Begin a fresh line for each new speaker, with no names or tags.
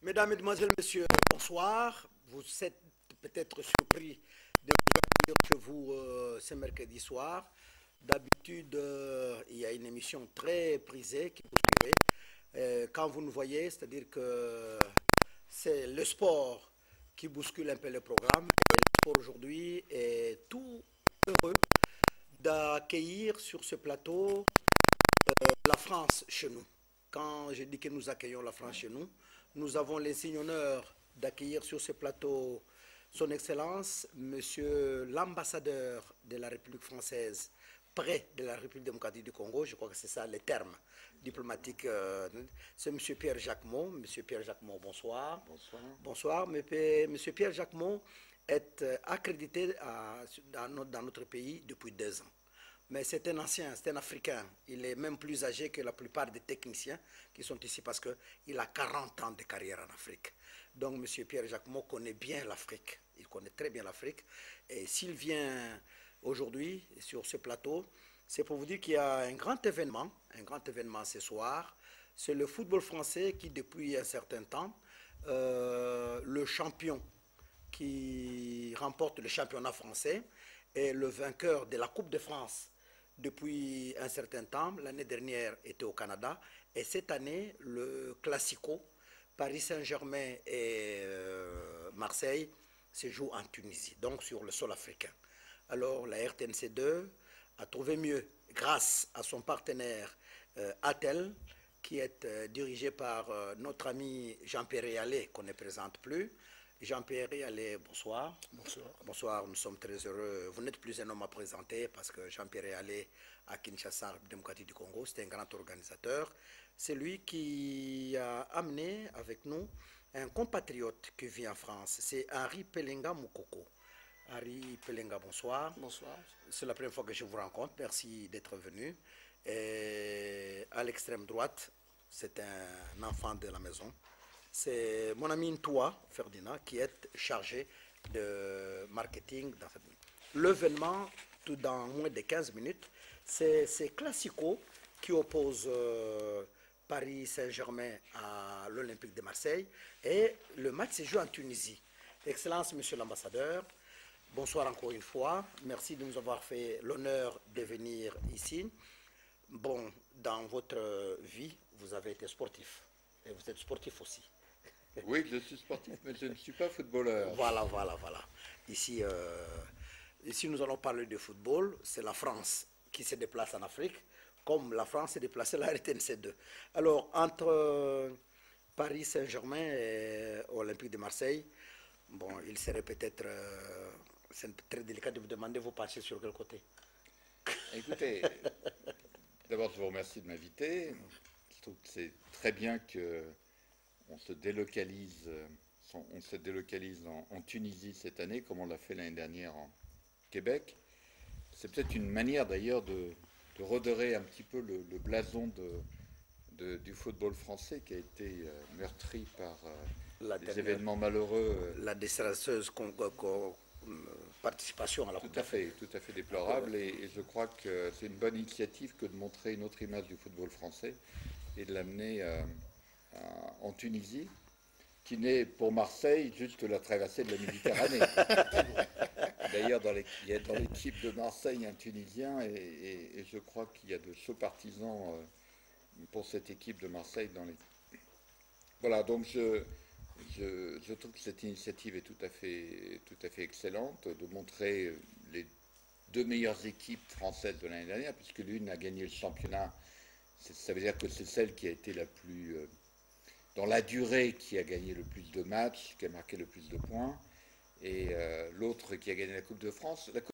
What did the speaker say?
Mesdames, Mesdemoiselles, Messieurs, bonsoir. Vous êtes peut-être surpris de me dire chez vous ce mercredi soir. D'habitude, il y a une émission très prisée qui vous suivez. Quand vous nous voyez, c'est-à-dire que c'est le sport qui bouscule un peu le programme. Et le sport aujourd'hui est tout heureux d'accueillir sur ce plateau la France chez nous. Quand je dis que nous accueillons la France chez nous, nous avons l'insigne honneur d'accueillir sur ce plateau Son Excellence, Monsieur l'ambassadeur de la République française près de la République démocratique du Congo. Je crois que c'est ça les termes diplomatiques. C'est Monsieur Pierre Jacquemot. Monsieur Pierre Jacquemot, bonsoir.
Bonsoir.
Bonsoir. Monsieur Pierre Jacquemot est accrédité dans notre pays depuis 2 ans. Mais c'est un ancien, c'est un Africain. Il est même plus âgé que la plupart des techniciens qui sont ici parce qu'il a 40 ans de carrière en Afrique. Donc M. Pierre Jacquemot connaît bien l'Afrique. Il connaît très bien l'Afrique. Et s'il vient aujourd'hui sur ce plateau, c'est pour vous dire qu'il y a un grand événement ce soir. C'est le football français qui, depuis un certain temps, le champion qui remporte le championnat français est le vainqueur de la Coupe de France. Depuis un certain temps, l'année dernière était au Canada et cette année, le Classico, Paris Saint-Germain et Marseille se jouent en Tunisie, donc sur le sol africain. Alors la RTNC2 a trouvé mieux, grâce à son partenaire Atel, qui est dirigé par notre ami Jean-Pierre Allais, qu'on ne présente plus. Jean-Pierre Allais, bonsoir.
Bonsoir.
Bonsoir, nous sommes très heureux. Vous n'êtes plus un homme à présenter parce que Jean-Pierre Allais à Kinshasa, République démocratique du Congo, c'est un grand organisateur. C'est lui qui a amené avec nous un compatriote qui vit en France. C'est Henri Pelenga Moukoko. Henri Pelenga, bonsoir.
Bonsoir.
C'est la première fois que je vous rencontre. Merci d'être venu. Et à l'extrême droite, c'est un enfant de la maison. C'est mon ami Ntoua Ferdinand qui est chargé de marketing dans cette... L'événement, tout dans moins de 15 minutes, c'est Classico qui oppose Paris Saint-Germain à l'Olympique de Marseille et le match se joue en Tunisie. Excellence, Monsieur l'ambassadeur, bonsoir encore une fois. Merci de nous avoir fait l'honneur de venir ici. Bon, dans votre vie, vous avez été sportif et vous êtes sportif aussi.
Oui, je suis sportif, mais je ne suis pas footballeur.
Voilà. Ici, nous allons parler de football. C'est la France qui se déplace en Afrique, comme la France s'est déplacée à la RTNC2. Alors, entre Paris Saint-Germain et Olympique de Marseille, bon, il serait peut-être... c'est très délicat de vous demander, vous penchez sur quel côté?
Écoutez, d'abord, je vous remercie de m'inviter. Je trouve que c'est très bien que... On se délocalise en Tunisie cette année, comme on l'a fait l'année dernière en Québec. C'est peut-être une manière d'ailleurs de redorer un petit peu le blason du football français qui a été meurtri par des événements malheureux.
La désastreuse participation à la Coupe d'Afrique.
Tout à fait déplorable. Et je crois que c'est une bonne initiative que de montrer une autre image du football français et de l'amener en Tunisie, qui n'est pour Marseille juste la traversée de la Méditerranée. D'ailleurs, il y a dans l'équipe de Marseille un Tunisien, et je crois qu'il y a de chauds partisans pour cette équipe de Marseille. Voilà, donc je trouve que cette initiative est tout à fait excellente, de montrer les 2 meilleures équipes françaises de l'année dernière, puisque l'une a gagné le championnat. Ça veut dire que c'est celle qui a été la plus... dans la durée, qui a gagné le plus de matchs, qui a marqué le plus de points, et l'autre qui a gagné la Coupe de France.